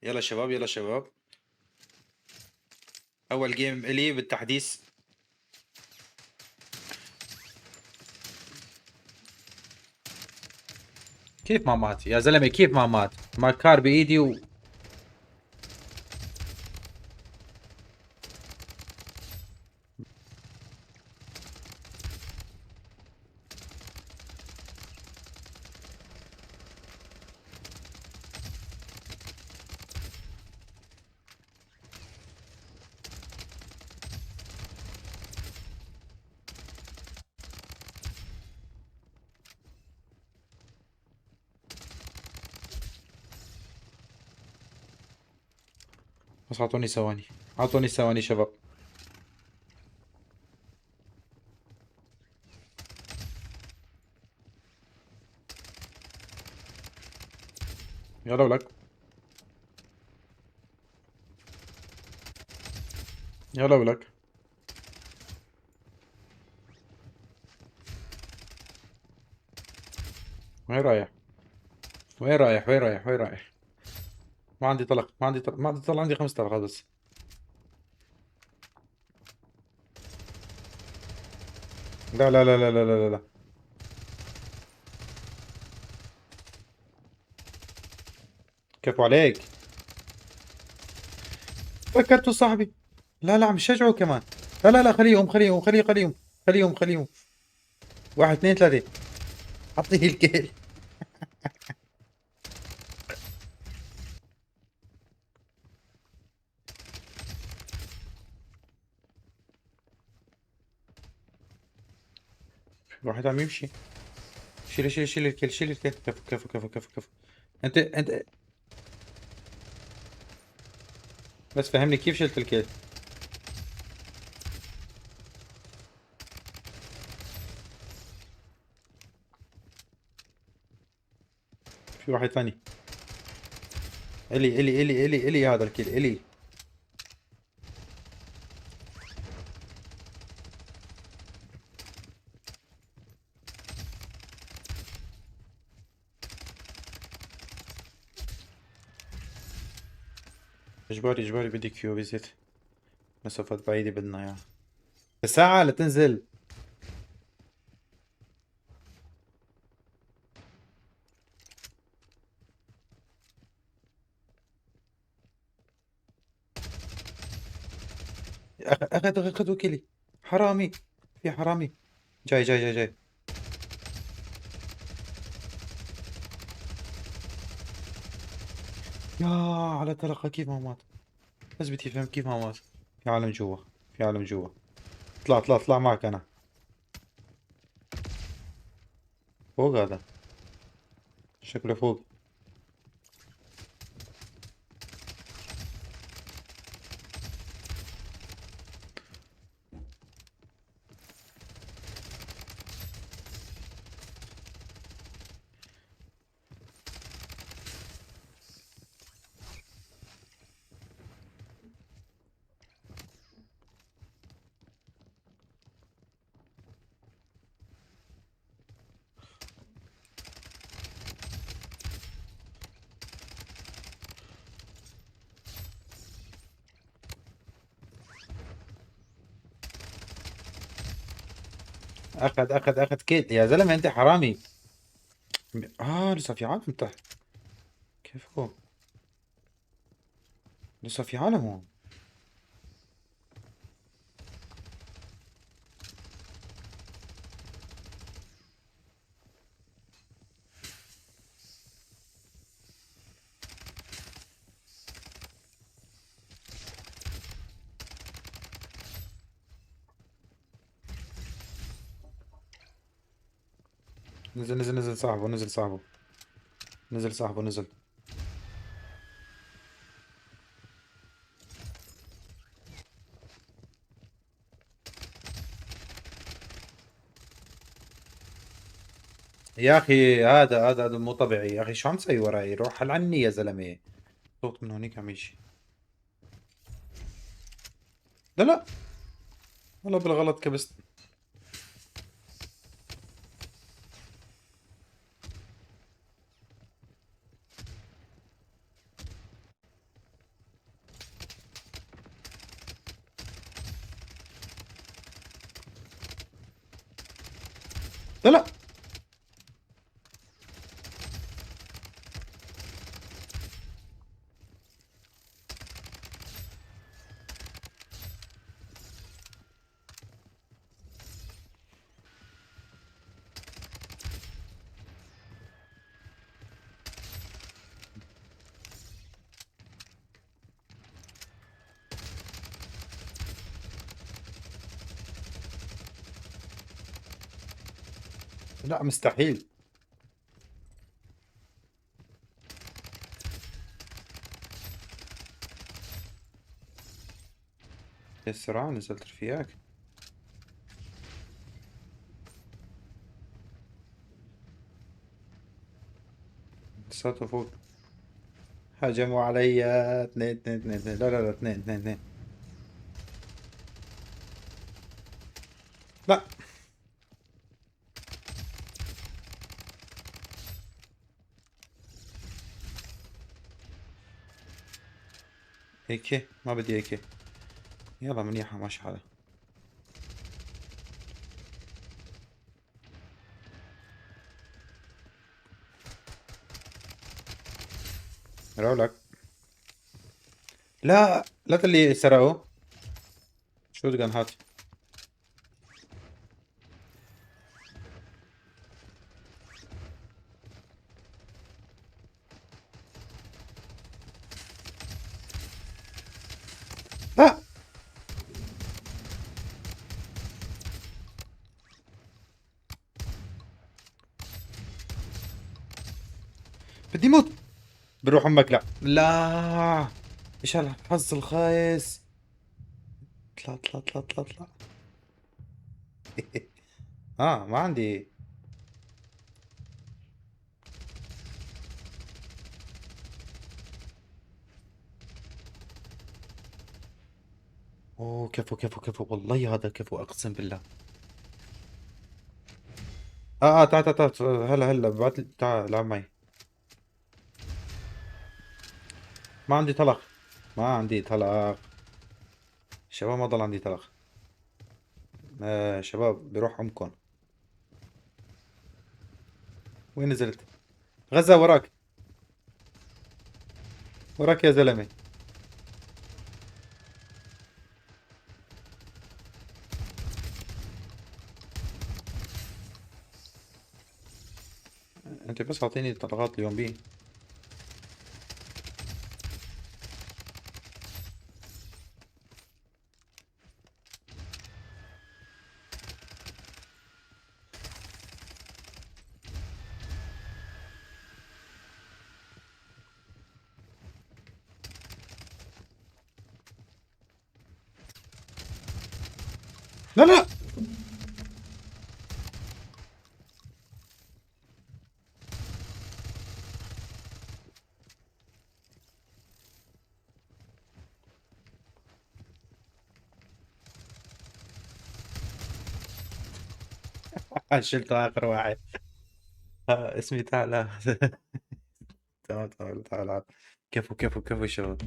يلا شباب يلا شباب. اول جيم الي بالتحديث. كيف ما مات يا زلمه؟ كيف ما مات؟ ماكار بايدي بس اعطوني ثواني، اعطوني ثواني شباب. يلا ولك، يلا ولك. وين رايح؟ وين رايح؟ وين رايح؟ وين رايح؟ ما عندي طلق، ما عندي طلق، ما عندي طلق، عندي 5 طلقات بس. لا لا لا لا لا لا لا. كيف عليك؟ فكرته صاحبي. لا لا عم شجعه كمان. لا لا لا، خليهم خليهم خليه خليهم خليهم خليهم. واحد اثنين ثلاثة. اعطيه الكيل. واحد عم يمشي. شيل شيل شيل الكيل، شيل الكيل. كفو كفو كفو كفو كفو. انت بس فهمني كيف شلت الكيل. في واحد ثاني. الي هذا الكيل الي. اجباري اجباري بدي كيو فيزيت. مسافات بعيدة بدنا اياها. ساعة لتنزل. اخذ وكيلي. حرامي. في حرامي. جاي جاي جاي جاي. يا على طلقة، كيف ما مات؟ بس بدي افهم كيف ما مات. في عالم جوا. في عالم جوا. اطلع اطلع اطلع معك انا. فوق هذا. شكله فوق. اخذ كيل يا زلمة، انت حرامي. لسه في عالم تحت. كيف هو؟ لسه في عالم هون. نزل نزل نزل صاحبه، نزل صاحبه. نزل صاحبه نزل. يا اخي هذا مو طبيعي يا اخي، شو عم تسوي وراي؟ روح حل عني يا زلمه. صوت من هونيك عم يجي. لا لا. والله بالغلط كبست. لا لا لا مستحيل. يا السرعة نزلت رفيقك. لساته فوق. هجموا علي. اثنين اثنين اثنين اثنين. لا لا لا، اثنين اثنين اثنين. لا. هيك ما بدي هيك. يلا منيحة ماشي حالها. رولك. لا لا اللي سرقوا. شو الجن هات. لا بدي موت. بروح امك. لا لا. ايش هالحظ الخايس. اطلع اطلع اطلع اطلع اطلع. اه ما عندي. اوه كفو كفو كفو والله هذا كفو اقسم بالله. تعال تعال تعال. هلا هلا بعت لي تعال العب معي. ما عندي طلق. ما عندي طلق. شباب ما ضل عندي طلق. شباب بروح امكم. وين نزلت؟ غزة وراك. وراك يا زلمة. انت بس اعطيني طلقات اليوم بي. لا لا. شلت اخر واحد. اسمي تعال. تمام تمام تعال. كفو كفو كفو شباب.